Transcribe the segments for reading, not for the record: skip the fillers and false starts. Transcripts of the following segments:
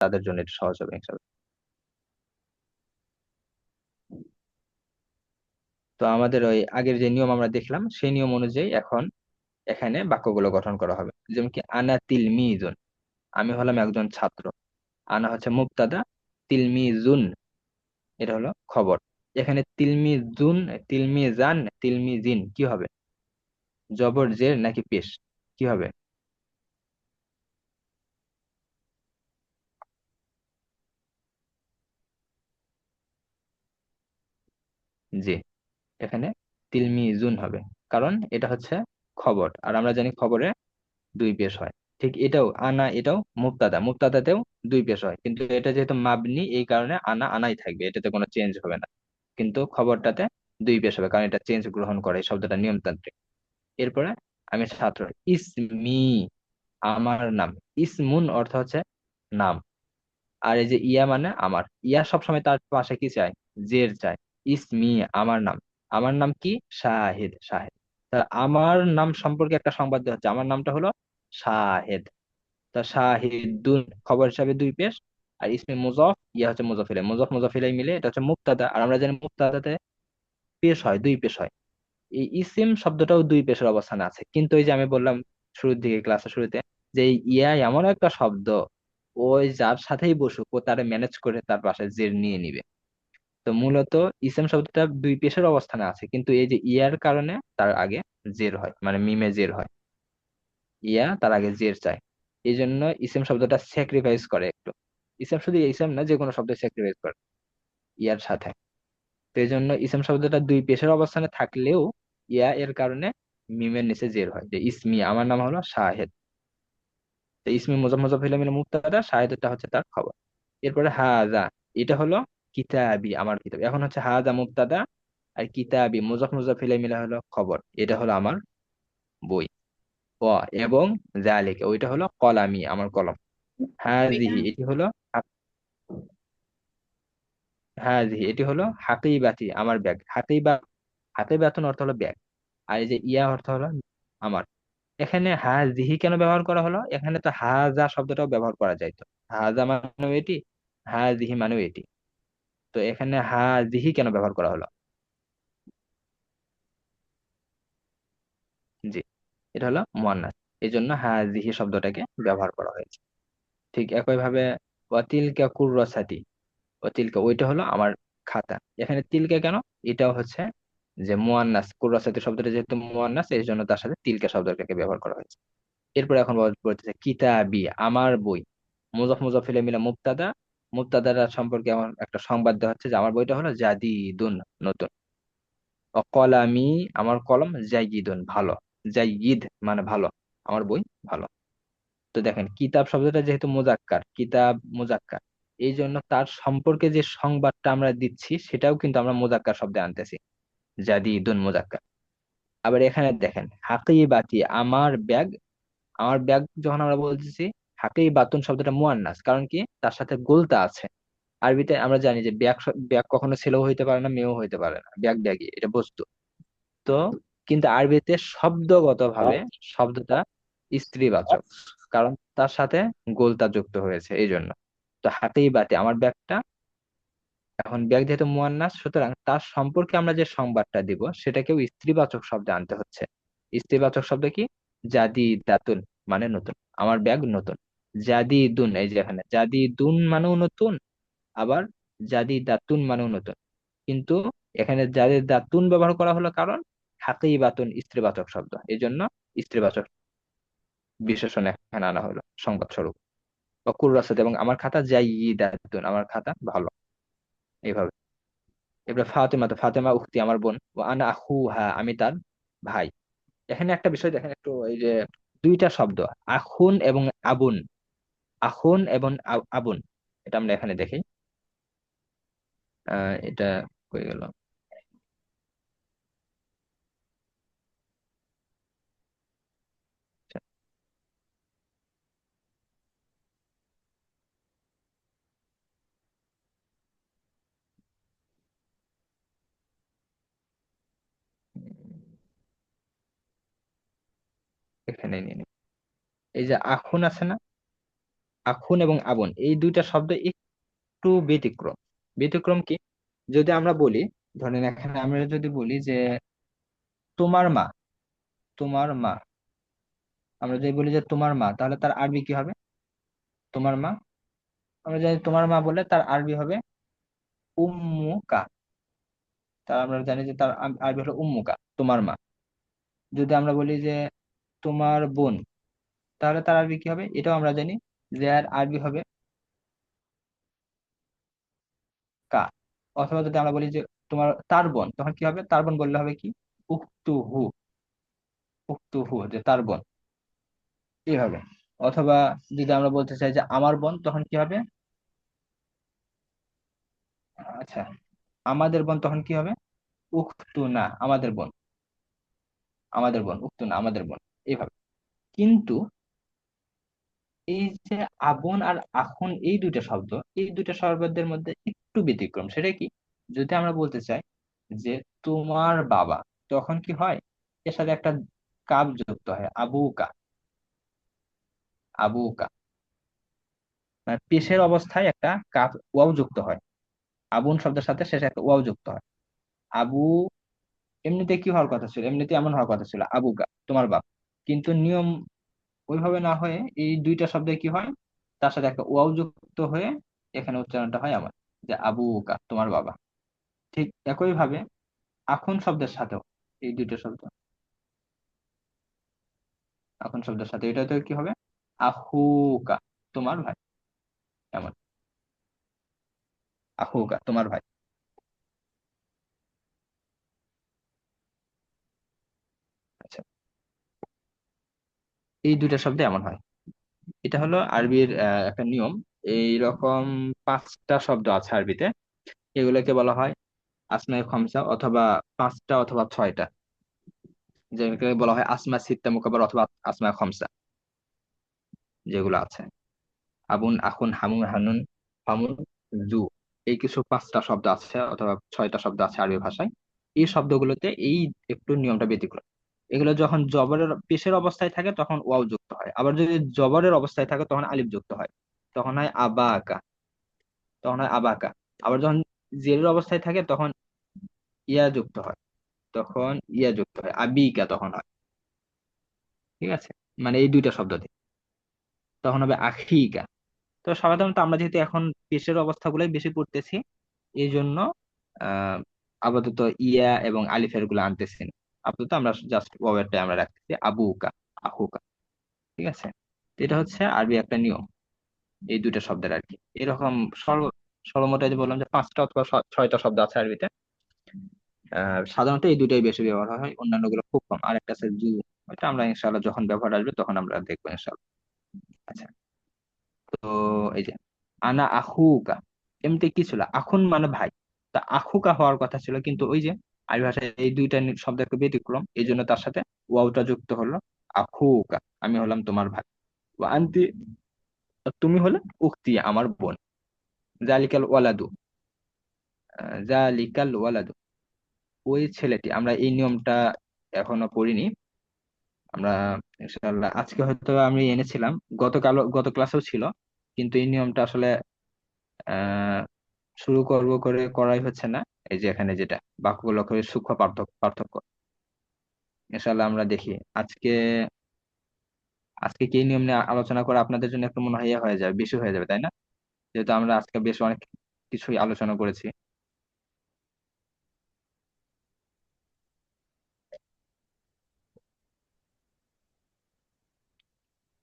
তাদের জন্য এটা সহজ হবে ইনশাআল্লাহ। তো আমাদের ওই আগের যে নিয়ম আমরা দেখলাম সেই নিয়ম অনুযায়ী এখন এখানে বাক্যগুলো গঠন করা হবে। যেমন কি আনা তিলমিজুন, আমি হলাম একজন ছাত্র। আনা হচ্ছে মুবতাদা, তিলমিজুন এটা হলো খবর। এখানে তিলমিজুন, তিলমিজান, তিলমিজিন কি হবে? জবর জের নাকি পেশ, কি হবে? জি, এখানে তিলমিজুন হবে, কারণ এটা হচ্ছে খবর, আর আমরা জানি খবরে দুই পেশ হয়। ঠিক এটাও আনা, এটাও মুবতাদা, মুবতাদাতেও দুই পেশ হয়, কিন্তু এটা যেহেতু মাবনি এই কারণে আনা আনাই থাকবে, এটাতে কোনো চেঞ্জ হবে না। কিন্তু খবরটাতে দুই পেশ হবে, কারণ এটা চেঞ্জ গ্রহণ করে, এই শব্দটা নিয়মতান্ত্রিক। এরপরে আমি ছাত্র। ইসমি, আমার নাম। ইসমুন অর্থ হচ্ছে নাম। আর এই যে ইয়া মানে আমার, ইয়া সবসময় তার পাশে কি চাই? জের চাই। ইসমি, আমার নাম। আমার নাম কি? শাহিদ, শাহিদ। তা আমার নাম সম্পর্কে একটা সংবাদ দেওয়া হচ্ছে, আমার নামটা হলো শাহেদ। তা শাহিদুন খবর হিসাবে দুই পেশ। আর ইসমে মুজফ, ইয়া হচ্ছে মুজফিলাই, মুজফ মুজফিলাই মিলে এটা হচ্ছে মুক্তাদা, আর আমরা জানি মুক্তাদাতে পেশ হয়, দুই পেশ হয়। এই ইসিম শব্দটাও দুই পেশের অবস্থানে আছে, কিন্তু এই যে আমি বললাম শুরুর দিকে, ক্লাসের শুরুতে, যে এই ইয়া এমন একটা শব্দ, ওই যার সাথেই বসুক ও তারে ম্যানেজ করে তার পাশে জের নিয়ে নিবে। তো মূলত ইসিম শব্দটা দুই পেশের অবস্থানে আছে, কিন্তু এই যে ইয়ার কারণে তার আগে জের হয়, মানে মিমে জের হয়। ইয়া তার আগে জের চায়, এই জন্য ইসিম শব্দটা স্যাক্রিফাইস করে একটু। ইসিম শুধু ইসিম না, যে কোনো শব্দ স্যাক্রিফাইস করে ইয়ার সাথে। তো এই জন্য ইসিম শব্দটা দুই পেশের অবস্থানে থাকলেও ইয়া এর কারণে মিমের নিচে জের হয়, যে ইসমি, আমার নাম হলো শাহেদ। তো ইসমি মুজাফ মুজাফ ইলাইহি মিনে মুবতাদা, শাহেদটা হচ্ছে তার খবর। এরপরে হাজা, এটা হলো কিতাবি, আমার কিতাব। এখন হচ্ছে হাজা মুবতাদা, আর কিতাবি মুজাফ মুজাফ ইলাইহি মিলে হলো খবর, এটা হলো আমার বই। ও, এবং জালিকা ওইটা হলো কলামি, আমার কলম। হাজিহি এটি হলো হাজিহি এটি হলো হাকিবাতি, আমার ব্যাগ। হাকিবাতুন অর্থ হলো ব্যাগ। আর এই যে ইয়া অর্থ হলো আমার। এখানে হাজিহি কেন ব্যবহার করা হলো? এখানে তো হাজা শব্দটাও ব্যবহার করা যায়, তো হাজা মানেও এটি, হাজিহি মানেও এটি। তো এখানে হাজিহি কেন ব্যবহার করা হলো? জি, এটা হলো মুয়ান্নাস, এই জন্য হাজিহি শব্দটাকে ব্যবহার করা হয়েছে। ঠিক একইভাবে ওয়াতিলকা কুররাসাতি, তিলকা ওইটা হলো আমার খাতা। এখানে তিলকা কেন? এটাও হচ্ছে যে মুয়ান্নাস, কুরাসাতি শব্দটা যেহেতু মুয়ান্নাস এই জন্য তার সাথে তিলকা শব্দটাকে ব্যবহার করা হয়েছে। এরপর এখন বলতেছে কিতাবি, আমার বই। মুজাফ মুজাফিলে মিলা মুবতাদা, মুবতাদারা সম্পর্কে আমার একটা সংবাদ দেওয়া হচ্ছে যে আমার বইটা হলো জাদিদুন, নতুন। কলামি, আমার কলম জাইয়িদুন, ভালো। জাইয়িদ মানে ভালো, আমার বই ভালো। তো দেখেন কিতাব শব্দটা যেহেতু মুজাক্কার, কিতাব মুজাক্কার, এই জন্য তার সম্পর্কে যে সংবাদটা আমরা দিচ্ছি সেটাও কিন্তু আমরা মুজাক্কার শব্দে আনতেছি, জাদিদুন মুজাক্কার। আবার এখানে দেখেন হাকিবাতি, আমার ব্যাগ। আমার ব্যাগ যখন আমরা বলতেছি, হাকিবাতুন শব্দটা মুয়ান্নাস, কারণ কি তার সাথে গুলতা আছে। আরবিতে আমরা জানি যে ব্যাগ ব্যাগ কখনো ছেলেও হইতে পারে না, মেয়েও হইতে পারে না, ব্যাগ ব্যাগই এটা বস্তু। তো কিন্তু আরবিতে শব্দগত ভাবে শব্দটা স্ত্রীবাচক, কারণ তার সাথে গোলতা যুক্ত হয়েছে এই জন্য। তো হাতেই বাতে, আমার ব্যাগটা। এখন ব্যাগ যেহেতু মুয়ান্নাস, সুতরাং তার সম্পর্কে আমরা যে সংবাদটা দিব সেটাকেও স্ত্রীবাচক শব্দে আনতে হচ্ছে। স্ত্রীবাচক শব্দ কি? জাদি দাতুন, মানে নতুন, আমার ব্যাগ নতুন। জাদি দুন, এই যে এখানে জাদি দুন মানেও নতুন, আবার জাদি দাতুন মানেও নতুন। কিন্তু এখানে যাদের দাতুন ব্যবহার করা হলো কারণ হাতেই বাতুন স্ত্রীবাচক শব্দ, এই জন্য স্ত্রীবাচক বিশেষণ এখানে আনা হলো সংবাদ স্বরূপ। অকুর রাসাত, এবং আমার খাতা জাইয়িদাতুন, আমার খাতা ভালো, এইভাবে। এবার ফাতেমা, তো ফাতেমা উখতি, আমার বোন। ও আনা আখুহা, আমি তার ভাই। এখানে একটা বিষয় দেখেন একটু, এই যে দুইটা শব্দ, আখুন এবং আবুন। আখুন এবং আবুন, এটা আমরা এখানে দেখি। এটা কই গেল? আচ্ছা, এখানে নিয়ে নিই। এই যে আখুন আছে না, আখুন এবং আবুন এই দুইটা শব্দ একটু ব্যতিক্রম। ব্যতিক্রম কি? যদি আমরা বলি, ধরেন এখানে আমরা যদি বলি যে তোমার মা, তোমার মা, আমরা যদি বলি যে তোমার মা, তাহলে তার আরবি কি হবে? তোমার মা। আমরা জানি তোমার মা বলে তার আরবি হবে উম্মুকা। তার আমরা জানি যে তার আরবি হলো উম্মুকা, তোমার মা। যদি আমরা বলি যে তোমার বোন, তাহলে তার আরবি কি হবে? এটাও আমরা জানি যে আর আরবি হবে কা। অথবা যদি আমরা বলি যে তোমার তার বোন, তখন কি হবে? তার বোন বললে হবে কি? উক্তুহু। উক্তুহু, যে তার বোন, এইভাবে। অথবা যদি আমরা বলতে চাই যে আমার বোন, তখন কি হবে? আচ্ছা, আমাদের বোন তখন কি হবে? উখতু না, আমাদের বোন। আমাদের বোন, উখতু না, আমাদের বোন, এইভাবে। কিন্তু এই যে আবন আর আখন, এই দুইটা শব্দ, এই দুইটা শব্দের মধ্যে একটু ব্যতিক্রম। সেটা কি? যদি আমরা বলতে চাই যে তোমার বাবা, তখন কি হয়? এর সাথে একটা কাব যুক্ত হয়, আবুকা। আবুকা মানে পেশের অবস্থায় একটা কাব ওয়াও যুক্ত হয়। আবুন শব্দের সাথে শেষে একটা ওয়াও যুক্ত হয়। আবু, এমনিতে কি হওয়ার কথা ছিল? এমনিতে এমন হওয়ার কথা ছিল আবুকা, তোমার বাপ। কিন্তু নিয়ম ওইভাবে না হয়ে এই দুইটা শব্দে কি হয়? তার সাথে একটা ওয়াও যুক্ত হয়ে এখানে উচ্চারণটা হয় আমার, যে আবুকা, তোমার বাবা। ঠিক একই ভাবে আখন শব্দের সাথেও, এই দুইটা শব্দ, আখন শব্দের সাথে এটাতে কি হবে? আহুকা, তোমার ভাই। এমন, আহুকা, তোমার ভাই। আচ্ছা, এই দুইটা শব্দে এমন হয়। এটা হলো আরবির একটা নিয়ম। এইরকম 5টা শব্দ আছে আরবিতে, এগুলোকে বলা হয় আসমায়ে খমসা, অথবা 5টা অথবা 6টা, যেটাকে বলা হয় আসমা সিত্তা মুকাব্বার অথবা আসমায়ে খমসা, যেগুলো আছে আবুন, আখুন, হামুন, হানুন, হামুন, জু। এই কিছু 5টা শব্দ আছে অথবা 6টা শব্দ আছে আরবি ভাষায়। এই শব্দগুলোতে এই একটু নিয়মটা ব্যতিক্রম। এগুলো যখন জবরের পেশের অবস্থায় থাকে তখন ওয়াও যুক্ত হয়, আবার যদি জবরের অবস্থায় থাকে তখন আলিফ যুক্ত হয়। তখন হয় আবাকা, তখন হয় আবাকা। আবার যখন জেরের অবস্থায় থাকে তখন ইয়া যুক্ত হয়, তখন ইয়া যুক্ত হয়, আবিকা তখন হয়। ঠিক আছে, মানে এই দুইটা শব্দ দিয়ে তখন হবে আখিকা। তো সাধারণত আমরা যেহেতু এখন পেশের অবস্থাগুলোই বেশি পড়তেছি, এই জন্য আহ আপাতত ইয়া এবং আলিফের গুলো আনতেছি না। আপাতত আমরা জাস্ট ওয়াওয়ারটা আমরা রাখতেছি আবুকা, আহুকা। ঠিক আছে, তো এটা হচ্ছে আরবি একটা নিয়ম, এই দুইটা শব্দের আর কি। এরকম সর্ব সর্বমোট এই যে বললাম যে 5টা অথবা 6টা শব্দ আছে আরবিতে। সাধারণত এই দুইটাই বেশি ব্যবহার হয়, অন্যান্য গুলো খুব কম। আর একটা আছে জু, ওইটা আমরা ইনশাআল্লাহ যখন ব্যবহার আসবে তখন আমরা দেখবো ইনশাআল্লাহ। আচ্ছা, তো এই যে আনা আহুকা, এমনিতে কি ছিল? আখুন মানে ভাই, তা আখুকা হওয়ার কথা ছিল, কিন্তু ওই যে আরবি ভাষায় এই দুইটা শব্দ একটু ব্যতিক্রম, এই জন্য তার সাথে ওয়াওটা যুক্ত হলো। আখুকা, আমি হলাম তোমার ভাই। ওয়া আনতি, তুমি হলে উখতি, আমার বোন। জালিকাল ওয়ালাদু, জালিকাল ওয়ালাদু, ওই ছেলেটি। আমরা এই নিয়মটা এখনো পড়িনি। আমরা ইনশাআল্লাহ আজকে হয়তো আমি এনেছিলাম, গত ক্লাসেও ছিল, কিন্তু এই নিয়মটা আসলে আহ শুরু করব করে করাই হচ্ছে না। এই যে এখানে যেটা বাক্যগুলো করে সূক্ষ্ম পার্থক্য পার্থক্য, ইনশাআল্লাহ আমরা দেখি আজকে। আজকে কি এই নিয়ম নিয়ে আলোচনা করে আপনাদের জন্য একটু মনে হয় ইয়ে হয়ে যাবে, বেশি হয়ে যাবে, তাই না? যেহেতু আমরা আজকে বেশ অনেক কিছুই আলোচনা করেছি।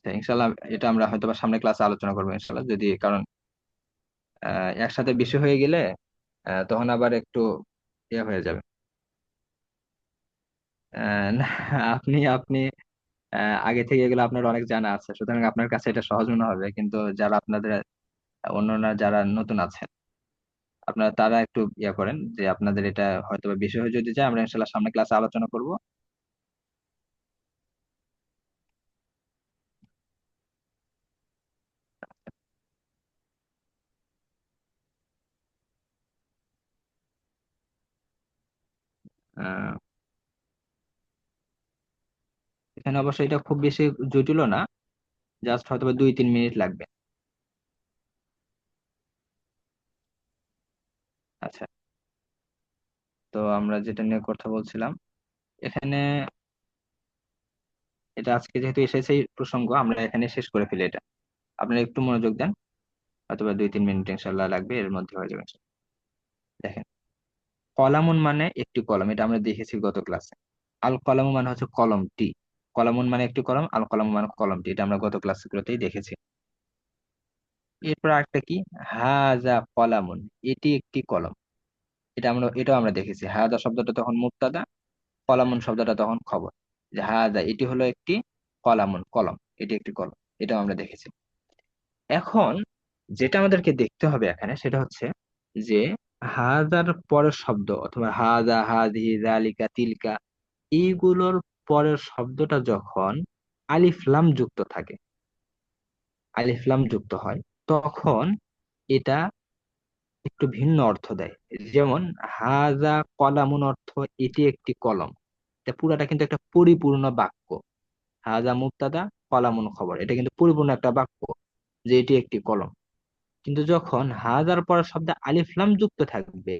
তো ইনশাআল্লাহ এটা আমরা হয়তো বা সামনে ক্লাসে আলোচনা করবো ইনশাআল্লাহ, যদি কারণ একসাথে বেশি হয়ে গেলে তখন আবার একটু ইয়ে হয়ে যাবে। না, আপনি আপনি আগে থেকে এগুলো আপনার অনেক জানা আছে, সুতরাং আপনার কাছে এটা সহজ মনে হবে। কিন্তু যারা আপনাদের অন্যান্য যারা নতুন আছেন, আপনারা তারা একটু ইয়া করেন, যে আপনাদের এটা হয়তো বা বেশি হয়ে যদি যায়, আমরা ইনশাল্লাহ সামনে ক্লাসে আলোচনা করব। আহ, এখানে অবশ্যই এটা খুব বেশি জটিলও না, জাস্ট হয়তো বা 2-3 মিনিট লাগবে। আচ্ছা, তো আমরা যেটা নিয়ে কথা বলছিলাম এখানে, এটা আজকে যেহেতু এসেছে এই প্রসঙ্গ, আমরা এখানে শেষ করে ফেলি এটা। আপনারা একটু মনোযোগ দেন, অথবা 2-3 মিনিট ইনশাল্লাহ লাগবে, এর মধ্যে হয়ে যাবে ইনশাল্লাহ। দেখেন, কলামুন মানে একটি কলম, এটা আমরা দেখেছি গত ক্লাসে। আল কলামু মানে হচ্ছে কলমটি। কলামুন মানে একটি কলম, আল কলামু মানে কলমটি, এটা আমরা গত ক্লাসগুলোতেই দেখেছি। এরপর একটা কি, হাজা কলামুন, এটি একটি কলম। এটাও আমরা দেখেছি, হাজা শব্দটা তখন মুবতাদা, কলামুন শব্দটা তখন খবর। যে হাজা, এটি হলো একটি কলামুন, কলম, এটি একটি কলম, এটাও আমরা দেখেছি। এখন যেটা আমাদেরকে দেখতে হবে এখানে সেটা হচ্ছে যে হাজার পরের শব্দ, অথবা হাজা, হাজি, জালিকা, তিলকা, এইগুলোর পরের শব্দটা যখন আলিফ লাম যুক্ত থাকে, আলিফ লাম যুক্ত হয়, তখন এটা একটু ভিন্ন অর্থ দেয়। যেমন হাজা কলামুন অর্থ এটি একটি কলম, এটা পুরাটা কিন্তু একটা পরিপূর্ণ বাক্য। হাজা মুবতাদা, কলামুন খবর, এটা কিন্তু পরিপূর্ণ একটা বাক্য যে এটি একটি কলম। কিন্তু যখন হাজার পরের শব্দে আলিফ লাম যুক্ত থাকবে,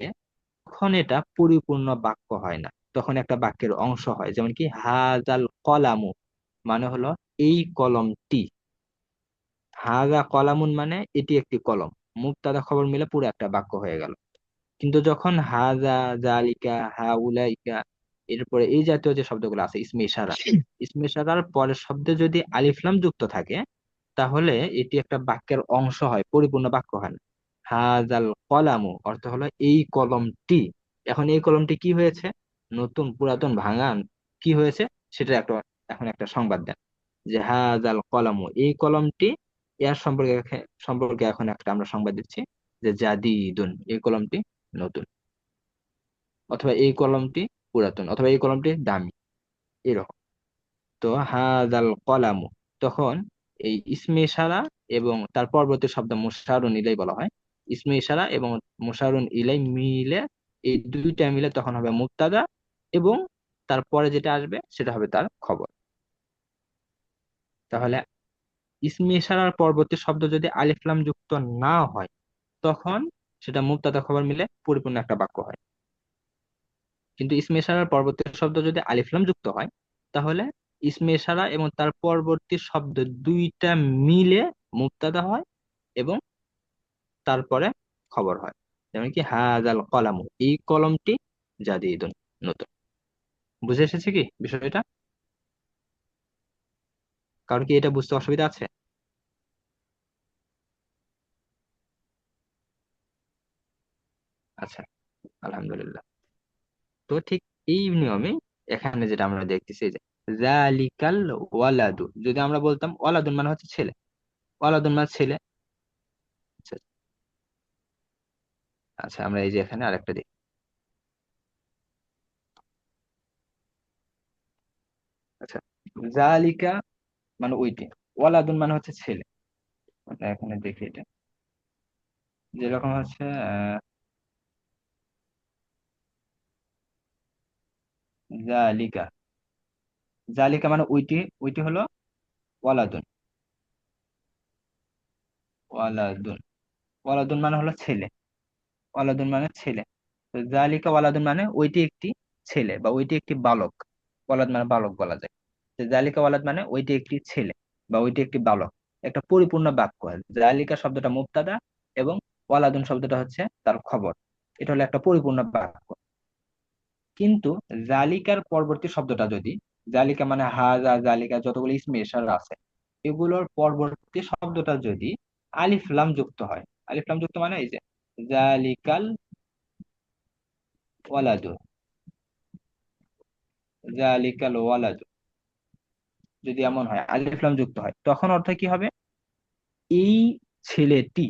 তখন এটা পরিপূর্ণ বাক্য হয় না, তখন একটা বাক্যের অংশ হয়। যেমন কি হাজাল কলামু মানে হলো এই কলমটি, হাজা কলামুন মানে এটি একটি কলম, মুবতাদা খবর মিলে পুরো একটা বাক্য হয়ে গেল। কিন্তু যখন হাজা, জালিকা, হাউলাইকা, এরপরে এই জাতীয় যে শব্দগুলো আছে ইসমে ইশারা, ইসমে ইশারার পরের শব্দে যদি আলিফ লাম যুক্ত থাকে, তাহলে এটি একটা বাক্যের অংশ হয়, পরিপূর্ণ বাক্য হয় না। হাজাল কলামু অর্থ হলো এই কলমটি। এখন এই কলমটি কি হয়েছে? নতুন, পুরাতন, ভাঙান, কি হয়েছে সেটা একটা, এখন একটা সংবাদ দেন যে হাজাল কলামু, এই কলমটি, এর সম্পর্কে এখন একটা আমরা সংবাদ দিচ্ছি যে জাদিদুন, এই কলমটি নতুন, অথবা এই কলমটি পুরাতন, অথবা এই কলমটি দামি, এরকম। তো হাদাল কলামু, তখন এই ইসমে ইশারা এবং তার পরবর্তী শব্দ মুশারুন ইলাই বলা হয়, ইসমে ইশারা এবং মুশারুন ইলাই মিলে, এই দুইটা মিলে তখন হবে মুবতাদা, এবং তারপরে যেটা আসবে সেটা হবে তার খবর। তাহলে ইসমে ইশারার পরবর্তী শব্দ যদি আলিফ লাম যুক্ত না হয়, তখন সেটা মুবতাদা খবর মিলে পরিপূর্ণ একটা বাক্য হয়। কিন্তু ইসমে ইশারার পরবর্তী শব্দ যদি আলিফ লাম যুক্ত হয়, তাহলে ইসমে ইশারা এবং তার পরবর্তী শব্দ দুইটা মিলে মুবতাদা হয়, এবং তারপরে খবর হয়। যেমন কি হাজাল কলামু, এই কলমটি জাদিদুন, নতুন। বুঝে এসেছে কি বিষয়টা? কারণ কি এটা বুঝতে অসুবিধা আছে? আচ্ছা, আলহামদুলিল্লাহ। তো ঠিক এই নিয়মে এখানে যেটা আমরা দেখতেছি যে জালিকাল ওয়ালাদু, যদি আমরা বলতাম ওয়ালাদুন মানে হচ্ছে ছেলে, ওয়ালাদুন মানে ছেলে। আচ্ছা, আচ্ছা, আমরা এই যে এখানে আরেকটা দেখি। আচ্ছা, জালিকা মানে ওইটি, ওয়ালাদুন মানে হচ্ছে ছেলে। আমরা এখানে দেখি এটা, যেরকম হচ্ছে জালিকা, জালিকা মানে ওইটি, ওইটি হলো ওয়ালাদুন, ওয়ালাদুন, ওয়ালাদুন মানে হলো ছেলে, ওয়ালাদুন মানে ছেলে। তো জালিকা ওয়ালাদুন মানে ওইটি একটি ছেলে, বা ওইটি একটি বালক। ওয়ালাদ মানে বালক বলা যায়। তো জালিকা ওয়ালাদ মানে ওইটি একটি ছেলে, বা ওইটি একটি বালক, একটা পরিপূর্ণ বাক্য। জালিকা শব্দটা মুবতাদা, এবং ওয়ালাদুন শব্দটা হচ্ছে তার খবর, এটা হলো একটা পরিপূর্ণ বাক্য। কিন্তু জালিকার পরবর্তী শব্দটা যদি, জালিকা মানে হাজা, জালিকা, যতগুলো ইসমে ইশারা আছে, এগুলোর পরবর্তী শব্দটা যদি আলিফ লাম যুক্ত হয়, আলিফ লাম যুক্ত মানে এই যে জালিকাল ওয়ালাদু, জালিকাল ওয়ালাদু, যদি এমন হয় আলিফ লাম যুক্ত হয়, তখন অর্থ কি হবে? এই ছেলেটি।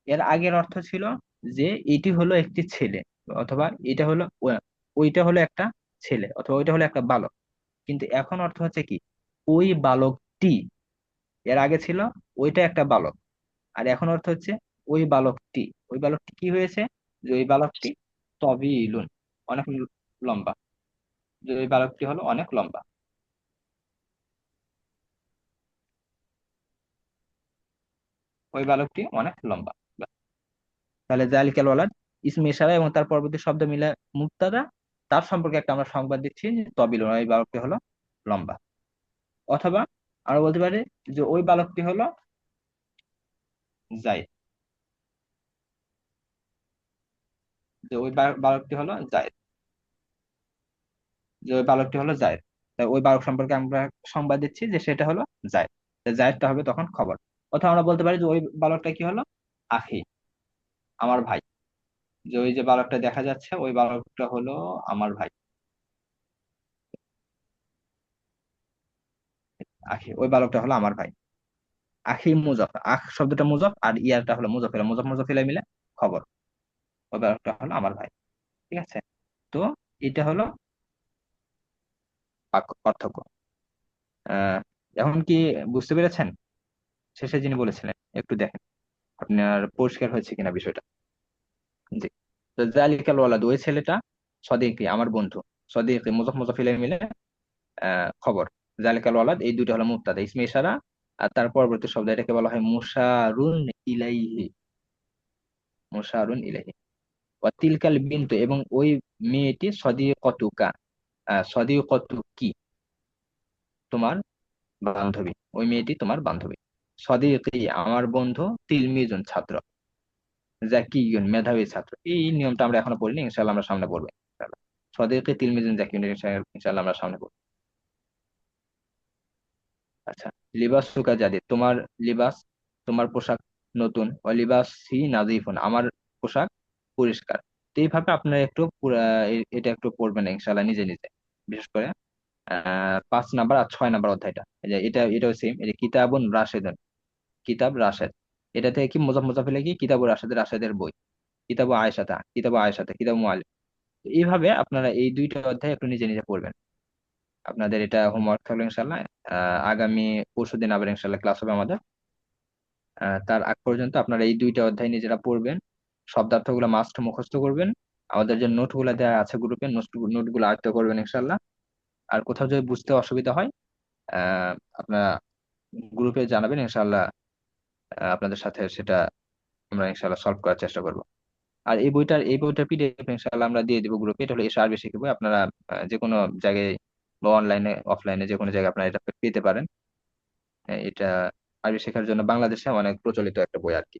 এর আগের অর্থ ছিল যে এটি হলো একটি ছেলে, অথবা এটা হলো ওইটা হলো একটা ছেলে, অথবা ওইটা হলো একটা বালক। কিন্তু এখন অর্থ হচ্ছে কি, ওই বালকটি। এর আগে ছিল ওইটা একটা বালক, আর এখন অর্থ হচ্ছে ওই বালকটি। ওই বালকটি কি হয়েছে? যে ওই বালকটি তবিলুন, অনেক লম্বা, যে ওই বালকটি হলো অনেক লম্বা। ওই বালকটি অনেক লম্বা। তাহলে জালিকাল ওয়ালাদ ইসমে ইশারা এবং তার পরবর্তী শব্দ মিলে মুক্তাদা, তার সম্পর্কে একটা আমরা সংবাদ দিচ্ছি যে তবিলুন, ওই বালকটি হলো লম্বা। অথবা আমরা বলতে পারি যে ওই বালকটি হলো জায়েদ, যে ওই বালকটি হলো জায়েদ, যে ওই বালকটি হলো জায়েদ। তাই ওই বালক সম্পর্কে আমরা সংবাদ দিচ্ছি যে সেটা হলো জায়েদ। তো জায়েদটা হবে তখন খবর। অথবা আমরা বলতে পারি যে ওই বালকটা কি হলো, আখি, আমার ভাই, যে ওই যে বালকটা দেখা যাচ্ছে ওই বালকটা হলো আমার ভাই। আখি, ওই বালকটা হলো আমার ভাই। আখি মুজফ, আখ শব্দটা মুজফ আর ইয়ারটা হলো মুজফিলা, মুজফ মুজফিলা মিলে খবর। ওই বালকটা হলো আমার ভাই। ঠিক আছে। তো এটা হলো পার্থক্য। আহ এখন কি বুঝতে পেরেছেন? শেষে যিনি বলেছিলেন একটু দেখেন আপনার পরিষ্কার হয়েছে কিনা বিষয়টা। জি। তো জালিকাল ওয়ালাদ, ওই ছেলেটা, সদিকি আমার বন্ধু, সদিকি মুজফ মুজফিলা মিলে খবর। জালিকাল ওয়ালাদ এই দুইটা হলো মুবতাদা ইসমে ইশারা, আর তার পরবর্তী শব্দ এটাকে বলা হয় মুশারুন ইলাইহি, মুশারুন ইলাইহি। তিলকাল বিন্তু, এবং ওই মেয়েটি সদিকতুকা, সদিকতু কি, তোমার বান্ধবী, ওই মেয়েটি তোমার বান্ধবী। সদিকি আমার বন্ধু, তিলমিজুন ছাত্র, জাকিউন মেধাবী ছাত্র। এই নিয়মটা আমরা এখনো পড়িনি, ইনশাআল্লাহ আমরা সামনে পড়বো ইনশাআল্লাহ। সদিকি তিলমিজুন জাকিউন, ইনশাআল্লাহ আমরা সামনে পড়বো। আচ্ছা। লিবাস সুকা জাদিদ, তোমার লিবাস, তোমার পোশাক নতুন। ও লিবাস সি নাজিফুন, আমার পোশাক পরিষ্কার। তো এইভাবে আপনারা একটু পুরা এটা একটু পড়বেন ইনশাআল্লাহ নিজে নিজে। বিশেষ করে 5 নাম্বার আর 6 নাম্বার অধ্যায়টা, এই যে এটাও সেম, এই যে কিতাবুন রাশেদুন, কিতাব রাশেদ, এটা থেকে কি মুজাফ মুজাফিলে কি কিতাবু রাশেদ, রাশেদের বই। কিতাবু আয়েশাতা, কিতাবু আয়েশাতা, কিতাবু মুআল্লিম। এইভাবে আপনারা এই দুইটা অধ্যায় একটু নিজে নিজে পড়বেন। আপনাদের এটা হোমওয়ার্ক থাকলো ইনশাল্লাহ। আগামী পরশুদিন আবার ইনশাল্লাহ ক্লাস হবে আমাদের। তার আগ পর্যন্ত আপনারা এই দুইটা অধ্যায় নিজেরা পড়বেন, শব্দার্থগুলো মাস্ট মুখস্থ করবেন। আমাদের যে নোটগুলো দেওয়া আছে গ্রুপে, নোটগুলো আয়ত্ত করবেন ইনশাল্লাহ। আর কোথাও যদি বুঝতে অসুবিধা হয় আহ আপনারা গ্রুপে জানাবেন ইনশাল্লাহ। আপনাদের সাথে সেটা আমরা ইনশাল্লাহ সলভ করার চেষ্টা করব। আর এই বইটার পিডিএফ ইনশাল্লাহ আমরা দিয়ে দিব গ্রুপে। এটা হলো এসে আরবি শিখে বই, আপনারা যে কোনো জায়গায় বা অনলাইনে অফলাইনে যে কোনো জায়গায় আপনারা এটা পেতে পারেন। এটা আরবি শেখার জন্য বাংলাদেশে অনেক প্রচলিত একটা বই আর কি।